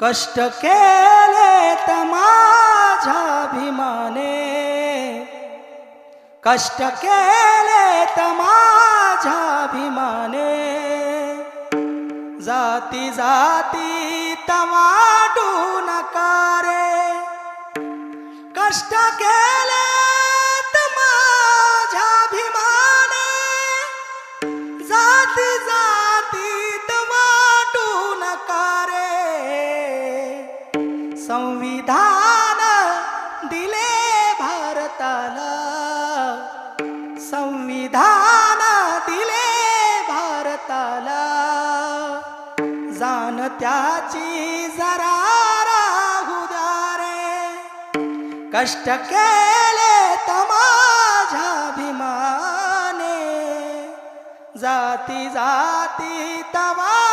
कष्ट केले माझ्या भीमाने, कष्ट केले माझ्या भीमाने, जाती जाती तमाडू नका रे, कष्ट केले माझ्या भीमाने, जाती जाती तमाडू नका रे, संविधान दिले भारताला, संविधान दिले भारताला, जाण त्याची जरा राहू द्या रे, कष्ट केले माझ्या भीमाने, जाती जाती तवा